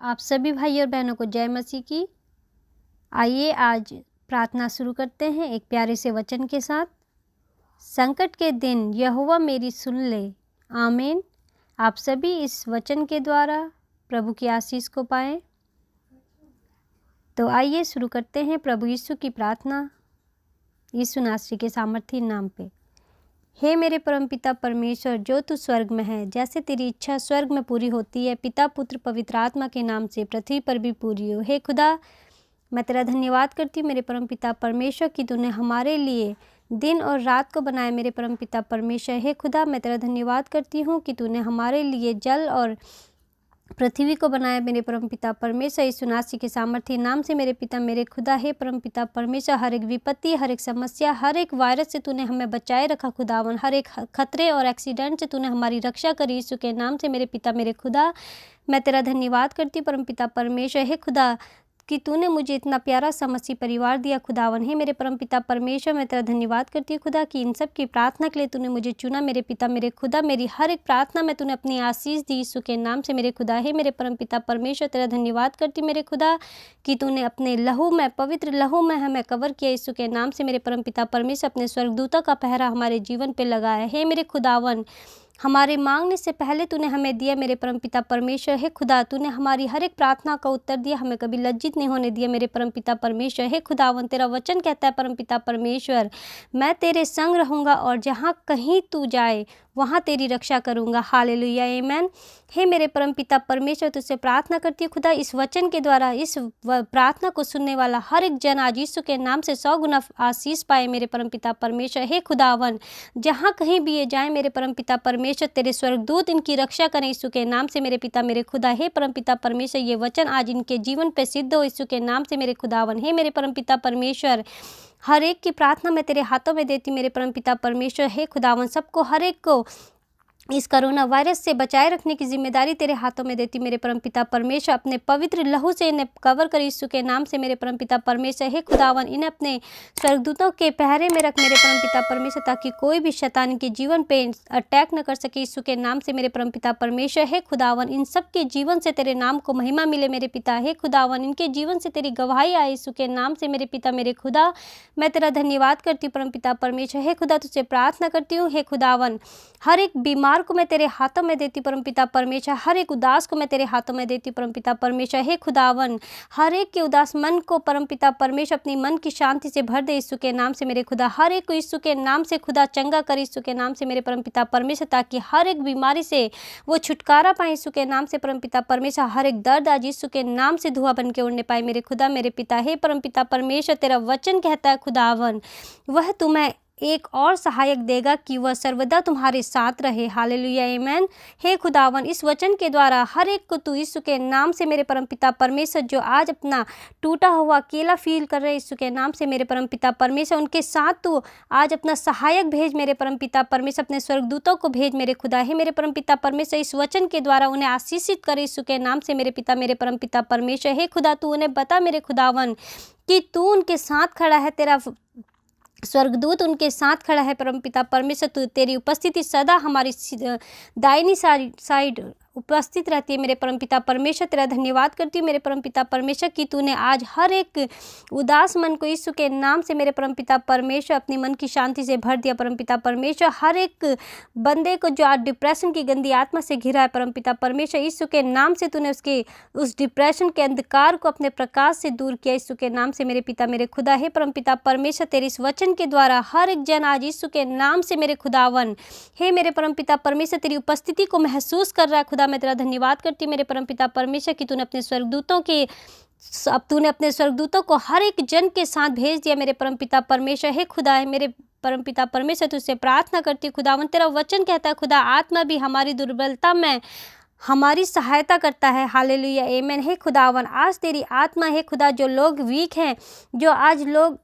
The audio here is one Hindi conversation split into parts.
आप सभी भाई और बहनों को जय मसीह की। आइए आज प्रार्थना शुरू करते हैं एक प्यारे से वचन के साथ। संकट के दिन यहोवा मेरी सुन ले, आमीन। आप सभी इस वचन के द्वारा प्रभु की आशीष को पाएं। तो आइए शुरू करते हैं प्रभु यीशु की प्रार्थना यीशु नासरी के सामर्थी नाम पे। हे मेरे परमपिता परमेश्वर, जो तू स्वर्ग में है, जैसे तेरी इच्छा स्वर्ग में पूरी होती है, पिता पुत्र पवित्र आत्मा के नाम से पृथ्वी पर भी पूरी हो। हे खुदा, मैं तेरा धन्यवाद करती हूँ मेरे परमपिता परमेश्वर कि तूने हमारे लिए दिन और रात को बनाया। मेरे परमपिता परमेश्वर, हे खुदा, मैं तेरा धन्यवाद करती हूँ कि तूने हमारे लिए जल और पृथ्वी को बनाया। मेरे परमपिता परमेश्वर, यीशु नासरी के सामर्थी नाम से मेरे पिता मेरे खुदा, हे परमपिता परमेश्वर, हर एक विपत्ति, हर एक समस्या, हर एक वायरस से तूने हमें बचाए रखा खुदावन। हर एक खतरे और एक्सीडेंट से तूने हमारी रक्षा करी यीशु के नाम से मेरे पिता मेरे खुदा। मैं तेरा धन्यवाद करती हूँ परमपिता परमेश्वर, हे खुदा, कि तूने मुझे इतना प्यारा सा मसीह परिवार दिया खुदावन। हे मेरे परमपिता परमेश्वर, मैं तेरा धन्यवाद करती हूँ खुदा कि इन सब की प्रार्थना के लिए तूने मुझे चुना मेरे पिता मेरे खुदा। मेरी हर एक प्रार्थना में तूने अपनी आशीष दी यीशु के नाम से मेरे खुदा। हे मेरे परमपिता परमेश्वर, तेरा धन्यवाद करती हूँ मेरे खुदा कि तूने अपने लहू में, पवित्र लहू में हमें कवर किया यीशु के नाम से मेरे परमपिता परमेश्वर। अपने स्वर्गदूतों का पहरा हमारे जीवन पर लगाया। हे मेरे खुदावन, हमारे मांगने से पहले तूने हमें दिया मेरे परमपिता परमेश्वर। हे खुदा, तूने हमारी हर एक प्रार्थना का उत्तर दिया, हमें कभी लज्जित नहीं होने दिया मेरे परमपिता परमेश्वर। हे खुदावन, तेरा वचन कहता है परमपिता परमेश्वर, मैं तेरे संग रहूँगा और जहाँ कहीं तू जाए वहाँ तेरी रक्षा करूँगा। हालेलुया, आमीन। हे मेरे परमपिता परमेश्वर, तुझसे प्रार्थना करती हूँ खुदा, इस वचन के द्वारा इस प्रार्थना को सुनने वाला हर एक जन आज यीशु के नाम से 100 गुना आशीष पाए मेरे परमपिता परमेश्वर। हे खुदावन, जहाँ कहीं भी ये जाए मेरे परमपिता परमेश्वर, तेरे स्वर्गदूत इनकी रक्षा करें यीशु के नाम से मेरे पिता मेरे खुदा। हे परमपिता परमेश्वर, ये वचन आज इनके जीवन पे सिद्ध हो यीशु के नाम से मेरे खुदावन। हे मेरे परमपिता परमेश्वर, हर एक की प्रार्थना मैं तेरे हाथों में देती मेरे परमपिता परमेश्वर। हे खुदावन, सबको, हर एक को इस कोरोना वायरस से बचाए रखने की जिम्मेदारी तेरे हाथों में देती मेरे परमपिता परमेश्वर। अपने पवित्र लहू से इन्हें कवर कर यीशु के नाम से मेरे परमपिता परमेश्वर। हे खुदावन, इन्हें अपने स्वर्गदूतों के पहरे में रख मेरे परमपिता परमेश्वर, ताकि कोई भी शैतान के जीवन पे अटैक न कर सके यीशु के नाम से मेरे परमपिता परमेश्वर। हे खुदावन, इन सब के जीवन से तेरे नाम को महिमा मिले मेरे पिता। हे खुदावन, इनके जीवन से तेरी गवाही आए यीशु के नाम से मेरे पिता मेरे खुदा। मैं तेरा धन्यवाद करती हूँ परमपिता परमेश्वर। हे खुदा, तुझसे प्रार्थना करती हूँ, हे खुदावन, हर एक बीमार को मैं तेरे हाथों में देती परमपिता परमेश्वर। हर एक उदास को मैं तेरे हाथों में देती परमपिता परमेश्वर। हे खुदावन, हर एक के उदास मन को परमपिता परमेश्वर अपनी मन की शांति से भर दे यीशु के नाम से मेरे खुदा। हर एक को यीशु के नाम से खुदा चंगा कर यीशु के नाम से मेरे परमपिता परमेश्वर, ताकि हर एक बीमारी से वो छुटकारा पाए यीशु के नाम से परमपिता परमेश्वर। हर एक दर्द आज यीशु के नाम से धुआं बन के उड़ने पाए मेरे खुदा मेरे पिता। हे परमपिता परमेश्वर, तेरा वचन कहता है खुदावन, वह तुम्हें एक और सहायक देगा कि वह सर्वदा तुम्हारे साथ रहे। हालेलुया, आमीन। हे खुदावन, इस वचन के द्वारा हर एक को तू यीशु के नाम से मेरे परमपिता परमेश्वर, जो आज अपना टूटा हुआ अकेला फील कर रहे यीशु के नाम से मेरे परमपिता परमेश्वर, उनके साथ तू आज अपना सहायक भेज मेरे परमपिता परमेश्वर। अपने स्वर्गदूतों को भेज मेरे खुदा। हे मेरे परमपिता परमेश्वर, इस वचन के द्वारा उन्हें आशीषित करे यीशु के नाम से मेरे पिता मेरे परमपिता परमेश्वर। हे खुदा, तू उन्हें बता मेरे खुदावन कि तू उनके साथ खड़ा है, तेरा स्वर्गदूत उनके साथ खड़ा है परमपिता परमेश्वर। तू, तेरी उपस्थिति सदा हमारी दाहिनी साइड उपस्थित रहती है मेरे परमपिता परमेश्वर। तेरा धन्यवाद करती हूँ मेरे परमपिता परमेश्वर कि तूने आज हर एक उदास मन को यीशु के नाम से मेरे परमपिता परमेश्वर अपनी मन की शांति से भर दिया परमपिता परमेश्वर। हर एक बंदे को जो आज डिप्रेशन की गंदी आत्मा से घिरा है परमपिता परमेश्वर, यीशु के नाम से तूने उसके उस डिप्रेशन के अंधकार को अपने प्रकाश से दूर किया यीशु के नाम से मेरे पिता मेरे खुदा। हे परमपिता परमेश्वर, तेरे इस वचन के द्वारा हर एक जन आज यीशु के नाम से मेरे खुदावन, हे मेरे परमपिता परमेश्वर, तेरी उपस्थिति को महसूस कर रहा है खुदा। मैं तेरा धन्यवाद करती मेरे परमपिता परमेश्वर कि तूने अपने स्वर्गदूतों को हर एक जन के साथ भेज दिया मेरे परमपिता परमेश्वर। हे खुदा, है मेरे परमपिता परमेश्वर, तुझसे प्रार्थना करती खुदावन, तेरा वचन कहता है खुदा, आत्मा भी हमारी दुर्बलता में हमारी सहायता करता है। हालेलुया, आमीन। हे खुदावन, आज तेरी आत्मा है खुदा, जो लोग वीक हैं, जो आज लोग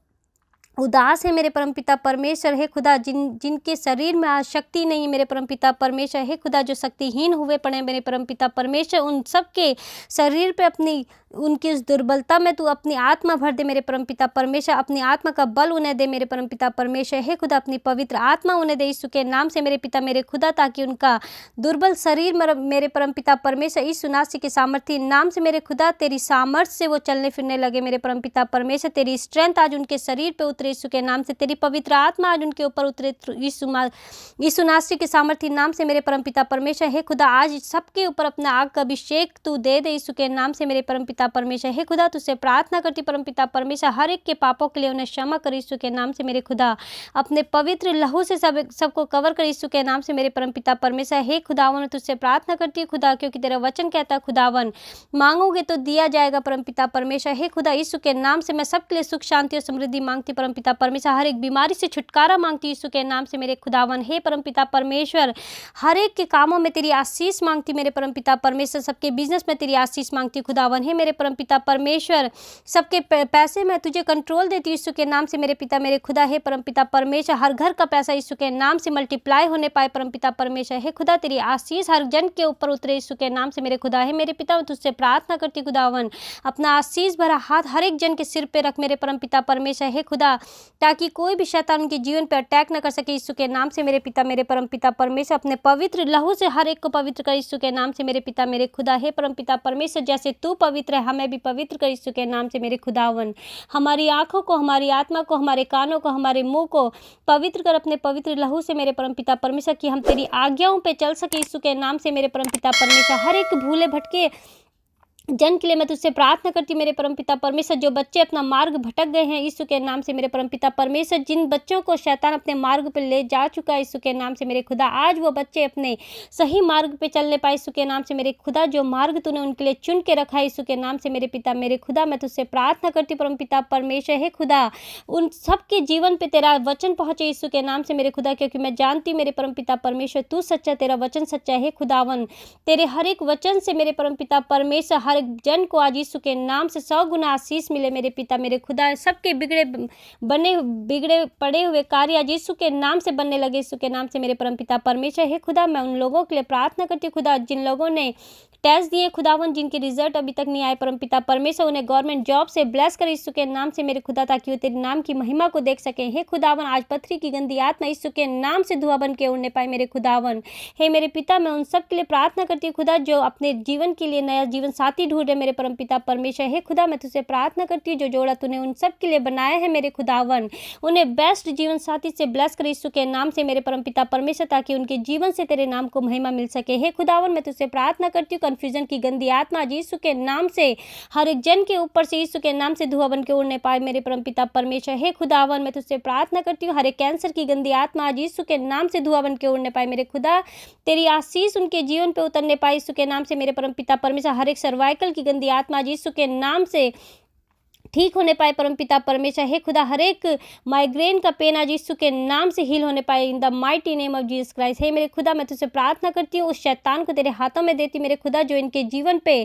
उदास है मेरे परमपिता परमेश्वर। हे खुदा, जिनके शरीर में आज शक्ति नहीं है मेरे परमपिता परमेश्वर, हे खुदा जो शक्तिहीन हुए पड़े मेरे परमपिता परमेश्वर, उन सब के शरीर पे अपनी उनकी उस दुर्बलता में तू अपनी आत्मा भर दे मेरे परमपिता परमेश्वर। अपनी आत्मा का बल उन्हें दे मेरे परमपिता परमेश्वर। हे खुदा, अपनी पवित्र आत्मा उन्हें दे यीशु के नाम से मेरे पिता मेरे खुदा, ताकि उनका दुर्बल शरीर मेरे परमपिता परमेश्वर यीशु नासरी के सामर्थी नाम से मेरे खुदा तेरी सामर्थ्य से वो चलने फिरने लगे मेरे परमपिता परमेश्वर। तेरी स्ट्रेंथ आज उनके शरीर पे उतरे यीशु के नाम से। तेरी पवित्र आत्मा आज उनके ऊपर उतरे यीशु नासरी के सामर्थी नाम से मेरे परमपिता परमेश्वर। हे खुदा, आज सबके ऊपर अपना आग का अभिषेक तू दे दे यीशु के नाम से मेरे परमपिता परमेश्वर। हे खुदा, तुझसे प्रार्थना करती परमपिता परमेश्वर, हर एक के पापों के लिए उन्हें क्षमा कर यीशु के नाम से मेरे खुदा। अपने पवित्र लहू से सबको कवर कर यीशु के नाम से मेरे परमपिता परमेश्वर। हे खुदावन, तुझसे प्रार्थना करती है खुदा, क्योंकि तेरा वचन कहता है खुदावन, मांगोगे तो दिया जाएगा परमपिता परमेश्वर। हे खुदा, यीशु के नाम से मैं सबके लिए सुख शांति और समृद्धि मांगती परमपिता परमेश्वर। हर एक बीमारी से छुटकारा मांगती यीशु के नाम से मेरे खुदावन। हे परमपिता परमेश्वर, हर एक के कामों में तेरी आशीष मांगती मेरे परमपिता परमेश्वर। सबके बिजनेस में तेरी आशीष मांगती खुदावन। हे मेरे परमपिता परमेश्वर, सबके पैसे में तुझे कंट्रोल देती यीशु के नाम से मेरे पिता मेरे खुदा। हे परमपिता परमेश्वर, हर घर का पैसा यीशु के नाम से मल्टीप्लाई होने पाए परमपिता परमेश्वर। हे खुदा, तेरी आशीष हर जन के ऊपर उतरे यीशु के नाम से मेरे खुदा। हे मेरे पिता, मैं तुझसे प्रार्थना करती खुदावन, अपना आशीष भरा हाथ हर एक जन के सिर पे रख मेरे परमपिता परमेश्वर। हे खुदा, ताकि कोई भी शैतान उनके जीवन पे अटैक न कर सके यीशु के नाम से मेरे पिता मेरे परमपिता परमेश्वर। अपने पवित्र लहू से हर एक को पवित्र कर यीशु के नाम से मेरे पिता मेरे खुदा। हे परमपिता परमेश्वर, जैसे तू पवित्र है हमें भी पवित्र कर यीशु के नाम से मेरे खुदावन। हमारी आंखों को, हमारी आत्मा को, हमारे कानों को, हमारे मुंह को पवित्र कर अपने पवित्र लहू से मेरे परमपिता परमेश्वर, कि हम तेरी आज्ञाओं पे चल सके यीशु के नाम से मेरे परमपिता परमेश्वर। हर एक भूले भटके जन के लिए मैं तुझसे प्रार्थना करती मेरे परमपिता परमेश्वर। जो बच्चे अपना मार्ग भटक गए हैं यीशु के नाम से मेरे परमपिता परमेश्वर, जिन बच्चों को शैतान अपने मार्ग पर ले जा चुका है यीशु के नाम से मेरे खुदा, आज वो बच्चे अपने सही मार्ग पे चलने पाए यीशु के नाम से मेरे खुदा। जो मार्ग तूने उनके लिए चुन के रखा है यीशु के नाम से मेरे पिता मेरे खुदा, मैं तुझसे प्रार्थना करती परमपिता परमेश्वर। हे खुदा, उन सबके जीवन पे तेरा वचन पहुंचे यीशु के नाम से मेरे खुदा, क्योंकि मैं जानती मेरे परमपिता परमेश्वर तू सच्चा, तेरा वचन सच्चा है खुदावन। तेरे हर एक वचन से मेरे परमपिता परमेश्वर हर एक जन को आज यीशु के नाम से 100 गुना आशीष मिले मेरे पिता मेरे खुदा। सबके बिगड़े पड़े हुए कार्य आज यीशु के नाम से बनने लगे यीशु के नाम से मेरे परमपिता परमेश्वर। हे खुदा, मैं उन लोगों के लिए प्रार्थना करती हूँ खुदा, जिन लोगों ने टेस्ट दिए खुदावन, जिनके रिजल्ट अभी तक नहीं आए परमपिता परमेश्वर, उन्हें गवर्नमेंट जॉब से ब्लेस कर यीशु के नाम से मेरे खुदा, ताकि वो तेरे नाम की महिमा को देख सके। हे खुदावन, आज पथरी की गंदी आत्मा यीशु के नाम से धुआं बन के उड़ने पाए मेरे खुदावन। हे मेरे पिता, मैं उन सब के लिए प्रार्थना करती हूँ खुदा, जो अपने जीवन के लिए नया जीवन साथी ढूंढ रहे मेरे परमपिता परमेश्वर। हे खुदा, मैं तुझसे प्रार्थना करती हूँ जो जोड़ा तूने उन सब के लिए बनाया है मेरे खुदावन, उन्हें बेस्ट जीवन साथी से ब्लेस कर यीशु के नाम से मेरे परमपिता परमेश्वर, ताकि उनके जीवन से तेरे नाम को महिमा मिल सके। हे खुदावन, मैं तुझसे प्रार्थना करती हूँ कंफ्यूजन की गंदी आत्मा यीशु के नाम से हर एक जन के ऊपर से यीशु के नाम से धुआं बन के उड़ने पाए मेरे परमपिता परमेश्वर। हे खुदावन, मैं तुझसे प्रार्थना करती हूँ हर एक कैंसर की गंदी आत्मा आज यीशु के नाम से धुआं बन के उड़ने पाए मेरे खुदा, तेरी आशीष उनके जीवन पे उतरने पाए यीशु के नाम से मेरे परमपिता परमेश्वर। हर एक सर्वाइकल की गंदी आत्मा आज यीशु के नाम से ठीक होने पाए परमपिता परमेश्वर। हे खुदा, हर एक माइग्रेन का पेन आज यीशु के नाम से हील होने पाए in the mighty name of Jesus Christ. हे मेरे खुदा, मैं तुझसे प्रार्थना करती हूँ उस शैतान को तेरे हाथों में देती मेरे खुदा, जो इनके जीवन पे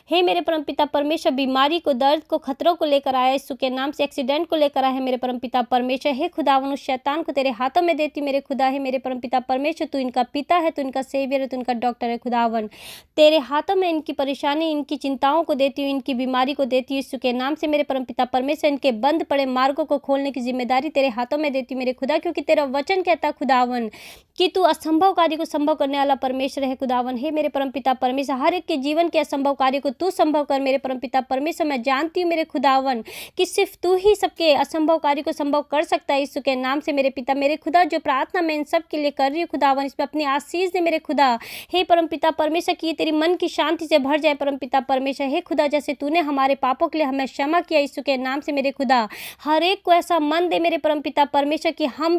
हे मेरे परमपिता परमेश्वर बीमारी को, दर्द को, खतरों को लेकर आया यीशु के नाम से, एक्सीडेंट को लेकर आया है मेरे परमपिता परमेश्वर। हे खुदावन, उस शैतान को तेरे हाथों में देती मेरे खुदा। हे मेरे परमपिता परमेश्वर, तू इनका पिता है, तू इनका सेवियर है, तू इनका डॉक्टर है खुदावन। तेरे हाथों में इनकी परेशानी, इनकी चिंताओं को देती हूँ, इनकी बीमारी को देती हूँ यीशु के नाम से मेरे परमपिता परमेश्वर। इनके बंद पड़े मार्गों को खोलने की जिम्मेदारी तेरे हाथों में देती मेरे खुदा, क्योंकि तेरा वचन कहता खुदावन कि तू असंभव कार्य को संभव करने वाला परमेश्वर है खुदावन। हे मेरे परमपिता परमेश्वर, हर एक के जीवन के असंभव कार्य को तू संभव कर मेरे परमपिता परमेश्वर। मैं जानती हूँ मेरे खुदावन कि सिर्फ तू ही सबके असंभव कार्य को संभव कर सकता है यीशु के नाम से मेरे पिता मेरे खुदा। जो प्रार्थना मैं इन सब के लिए कर रही हूँ खुदावन, इसमें अपनी आशीष दे मेरे खुदा। हे परमपिता परमेश्वर, की तेरी मन की शांति से भर जाए परमपिता परमेश्वर। हे खुदा, जैसे तूने हमारे पापों के लिए हमें क्षमा किया यीशु के नाम से मेरे खुदा, हर एक को ऐसा मन दे मेरे परमपिता परमेश्वर कि हम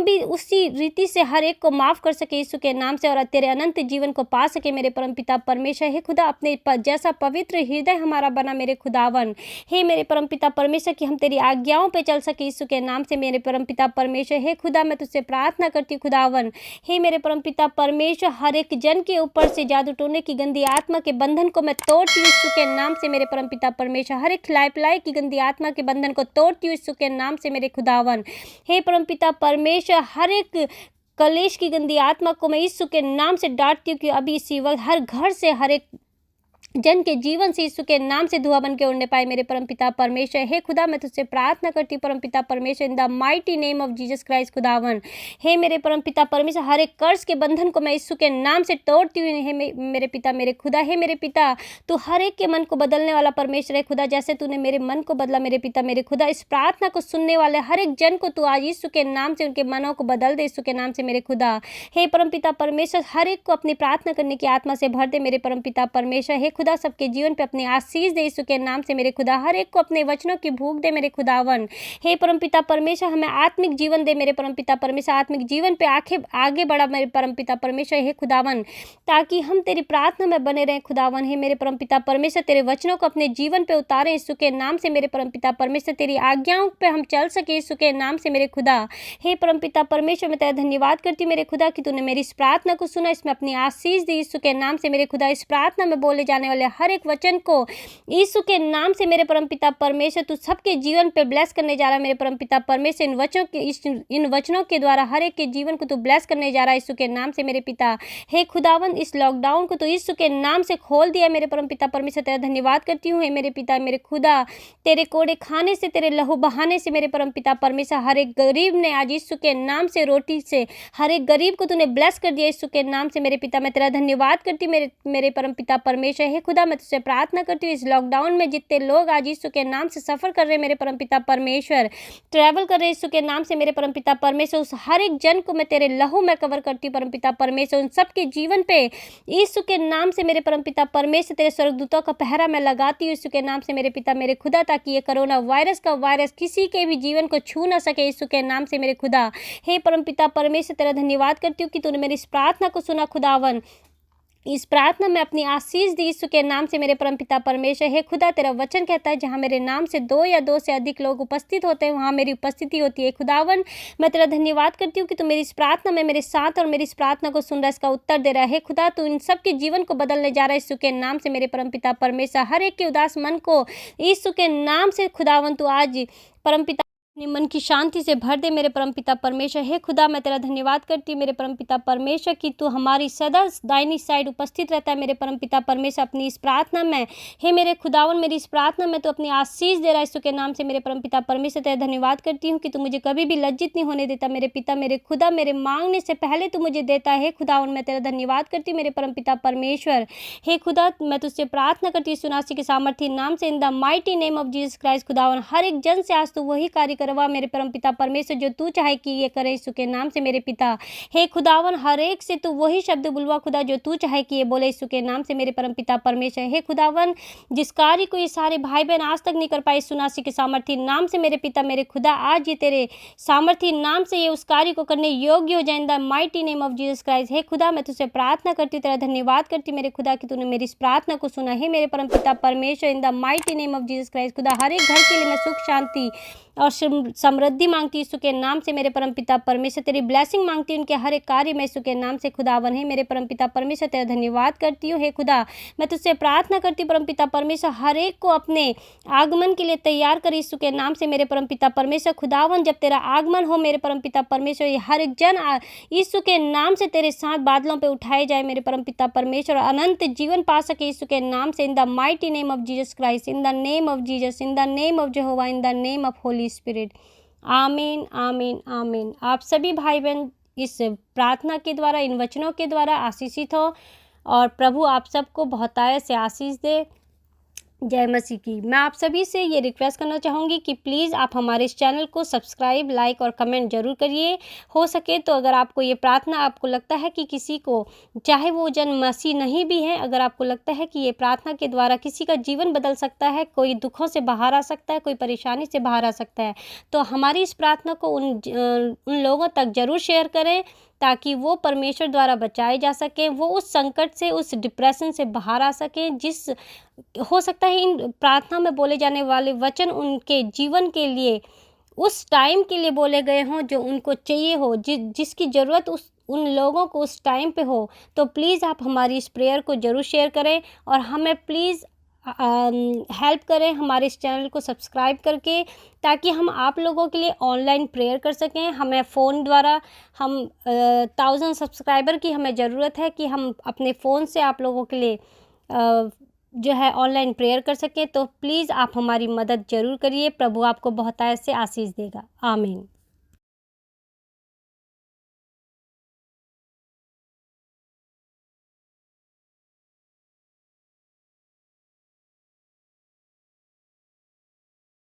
भी उसी रीति से हर एक को माफ़ कर सके यीशु के नाम से, और तेरे अनंत जीवन को पा सके मेरे परमपिता परमेश्वर। हे खुदा, अपने जैसा पवित्र हृदय हमारा बना मेरे खुदावन। हे मेरे परमपिता परमेश्वर कि हम तेरी आज्ञाओं पे चल सके यीशु के नाम से मेरे परमपिता परमेश्वर। हे खुदा, मैं तुझसे प्रार्थना करती हूँ खुदावन, हे मेरे परमपिता परमेश्वर, हर एक जन के ऊपर से जादू टोने की गंदी आत्मा के बंधन को मैं तोड़ती हूँ यीशु के नाम से मेरे परमपिता परमेश्वर। हर एक खिलाई पिलाई की गंदी आत्मा के बंधन को तोड़ती हूँ यीशु के नाम से मेरे खुदावन। हे परमपिता परमेश्वर, हर एक कलेश की गंदी आत्मा को मैं यीशु के नाम से डांटती हूँ कि अभी इसी वक्त हर घर से, हर एक जन के जीवन से यीशु के नाम से धुआं बन के उड़ने पाए मेरे परमपिता परमेश्वर। हे खुदा, मैं तुझसे प्रार्थना करती हूँ परमपिता परमेश्वर, इन the mighty name of Jesus Christ खुदावन। हे मेरे परमपिता परमेश्वर, हर एक कर्ज के बंधन को मैं यीशु के नाम से तोड़ती हूँ। हे मेरे पिता मेरे खुदा, हे मेरे पिता, तू हर एक के मन को बदलने वाला परमेश्वर है खुदा, जैसे तूने मेरे मन को बदला मेरे पिता मेरे खुदा। इस प्रार्थना को सुनने वाले हर एक जन को तू आज यीशु के नाम से उनके मनों को बदल दे यीशु के नाम से मेरे खुदा। हे परमपिता परमेश्वर, हर एक को अपनी प्रार्थना करने की आत्मा से भर दे मेरे परमपिता परमेश्वर। हे खुदा, सबके जीवन पे अपनी आशीष दे यीशु के नाम से मेरे खुदा। हर एक को अपने वचनों की भूख दे मेरे खुदावन। हे परमपिता परमेश्वर, हमें आत्मिक जीवन दे मेरे परमपिता परमेश्वर। आत्मिक जीवन पे आगे बढ़ा मेरे परमपिता परमेश्वर। हे खुदावन, ताकि हम तेरी प्रार्थना में बने रहें खुदावन। हे मेरे परमपिता परमेश्वर, तेरे वचनों को अपने जीवन पे उतारें यीशु के नाम से मेरे परमपिता परमेश्वर। तेरी आज्ञाओं पे हम चल सके यीशु के नाम से मेरे खुदा। हे परमपिता परमेश्वर, मैं तेरा धन्यवाद करती हूँ मेरे खुदा कि तूने मेरी इस प्रार्थना को सुना, इसमें अपनी आशीष दी यीशु के नाम से मेरे खुदा। इस प्रार्थना में बोले जाने वाले हर एक वचन को यीशु के नाम से मेरे परमपिता परमेश्वर तू सबके जीवन पे ब्लेस करने जा रहा है मेरे परमपिता परमेश्वर। इन वचनों के द्वारा हर एक के जीवन को तू ब्लेस करने जा रहा है यीशु के नाम से मेरे पिता। हे खुदावन, इस लॉकडाउन को तो यीशु के नाम से खोल दिया मेरे परमपिता परमेश्वर। तेरा धन्यवाद करती हूँ हे मेरे पिता मेरे खुदा। तेरे कोड़े खाने से, तेरे लहू बहाने से मेरे परमपिता परमेश्वर, हर एक गरीब ने आज यीशु के नाम से रोटी से हर एक गरीब को तूने ब्लेस कर दिया यीशु के नाम से मेरे पिता। मैं तेरा धन्यवाद करती मेरे परमपिता परमेश्वर। हे खुदा, मैं तुझसे प्रार्थना करती हूँ इस लॉकडाउन में जितने लोग आज यीशु के नाम से सफर कर रहे हैं मेरे परमपिता परमेश्वर, ट्रैवल कर रहे हैं यीशु के नाम से मेरे परमपिता परमेश्वर, उस हर एक जन को मैं तेरे लहू में कवर करती हूँ परमपिता परमेश्वर। उन सबके जीवन पे यीशु के नाम से मेरे परमपिता परमेश्वर तेरे स्वर्गदूतों का पहरा मैं लगाती हूँ यीशु के नाम से मेरे पिता मेरे खुदा, ताकि ये कोरोना वायरस का वायरस किसी के भी जीवन को छू ना सके यीशु के नाम से मेरे खुदा। हे परमपिता परमेश्वर, तेरा धन्यवाद करती हूँ कि तूने मेरी इस प्रार्थना को सुना खुदावन। इस प्रार्थना में अपनी आशीष दी यीशु के नाम से मेरे परमपिता परमेश्वर। हे खुदा, तेरा वचन कहता है जहाँ मेरे नाम से 2 या 2 से अधिक लोग उपस्थित होते हैं वहाँ मेरी उपस्थिति होती है खुदावन। मैं तेरा धन्यवाद करती हूँ कि तू मेरी इस प्रार्थना में मेरे साथ और मेरी इस प्रार्थना को सुन रहा है, इसका उत्तर दे रहा है। हे खुदा, तू इन सबके जीवन को बदलने जा रहा है यीशु के नाम से मेरे परमपिता परमेश्वर। हर एक के उदास मन को यीशु के नाम से खुदावन तू आज परमपिता अपने मन की शांति से भर दे मेरे परमपिता परमेश्वर। हे खुदा, मैं तेरा धन्यवाद करती हूँ मेरे परमपिता परमेश्वर कि तू हमारी सदा दाहिनी साइड उपस्थित रहता है मेरे परमपिता परमेश्वर अपनी इस प्रार्थना में। हे मेरे खुदावन, मेरी इस प्रार्थना में तू अपनी आशीष दे रहा है यीशु के नाम से मेरे परमपिता परमेश्वर। तेरा धन्यवाद करती हूँ कि तू मुझे कभी भी लज्जित नहीं होने देता मेरे पिता मेरे खुदा। मेरे मांगने से पहले तू मुझे देता है। हे खुदावन, मैं तेरा धन्यवाद करती हूँ मेरे परमपिता परमेश्वर। हे खुदा, मैं तुझसे प्रार्थना करती हूँ सुनासी के सामर्थ्य नाम से, इन the mighty name of Jesus Christ खुदावन। हर एक जन से आज तू वही कार्य करवा मेरे परमपिता परमेश्वर जो तू चाहे कि ये करे यीशु के नाम से मेरे पिता। हे खुदावन, हर एक से तू वही शब्द बुलवा खुदा जो तू चाहे कि ये बोले यीशु के नाम से मेरे परमपिता परमेश्वर। हे खुदावन, जिस कार्य को ये सारे भाई बहन आज तक नहीं कर पाए सुनासी के सामर्थ्य नाम से मेरे पिता मेरे खुदा, आज ये तेरे सामर्थ्य नाम से ये उस कार्य को करने योग्य हो जाए in the mighty name of Jesus Christ. हे खुदा, मैं तुझसे प्रार्थना करती, तेरा धन्यवाद करती मेरे खुदा कि तूने मेरी इस प्रार्थना को सुना है मेरे परमपिता परमेश्वर। इन the mighty name of Jesus Christ खुदा, हर एक घर के लिए मैं सुख शांति और समृद्धि मांगती यीशु के नाम से मेरे परमपिता परमेश्वर। तेरी ब्लेसिंग मांगती हूँ उनके हर एक कार्य में यीशु के नाम से खुदावन। है मेरे परमपिता परमेश्वर, तेरा धन्यवाद करती हूँ। हे खुदा, मैं तुझसे प्रार्थना करती हूँ परमपिता परमेश्वर, हर एक को अपने आगमन के लिए तैयार कर यीशु के नाम से मेरे परमपिता परमेश्वर। खुदावन, जब तेरा आगमन हो मेरे परमपिता परमेश्वर, ये हर एक जन यीशु के नाम से तेरे साथ बादलों पर उठाए जाए मेरे परमपिता परमेश्वर, अनंत जीवन पा सके यीशु के नाम से। इन the mighty name of Jesus Christ, in the name of Jesus, in the name of जेहोवा, in the name of Holi spirit. आमीन आमीन आमीन। आप सभी भाई बहन इस प्रार्थना के द्वारा, इन वचनों के द्वारा आशीषित हो और प्रभु आप सबको बहुतायत से आशीष दे। जय मसीह की। मैं आप सभी से ये रिक्वेस्ट करना चाहूँगी कि प्लीज़ आप हमारे इस चैनल को सब्सक्राइब, लाइक और कमेंट जरूर करिए। हो सके तो अगर आपको ये प्रार्थना, आपको लगता है कि किसी को, चाहे वो जन मसीह नहीं भी है, अगर आपको लगता है कि ये प्रार्थना के द्वारा किसी का जीवन बदल सकता है, कोई दुखों से बाहर आ सकता है, कोई परेशानी से बाहर आ सकता है, तो हमारी इस प्रार्थना को उन लोगों तक ज़रूर शेयर करें ताकि वो परमेश्वर द्वारा बचाए जा सकें, वो उस संकट से, उस डिप्रेशन से बाहर आ सकें। हो सकता है इन प्रार्थना में बोले जाने वाले वचन उनके जीवन के लिए, उस टाइम के लिए बोले गए हों जो उनको चाहिए हो, जिसकी ज़रूरत उन लोगों को उस टाइम पे हो। तो प्लीज़ आप हमारी इस प्रेयर को ज़रूर शेयर करें और हमें प्लीज़ हेल्प करें हमारे इस चैनल को सब्सक्राइब करके, ताकि हम आप लोगों के लिए ऑनलाइन प्रेयर कर सकें। हमें फ़ोन द्वारा 1000 सब्सक्राइबर की हमें ज़रूरत है कि हम अपने फ़ोन से आप लोगों के लिए जो है ऑनलाइन प्रेयर कर सकें। तो प्लीज़ आप हमारी मदद ज़रूर करिए। प्रभु आपको बहुत ऐसे आशीष देगा। आमीन।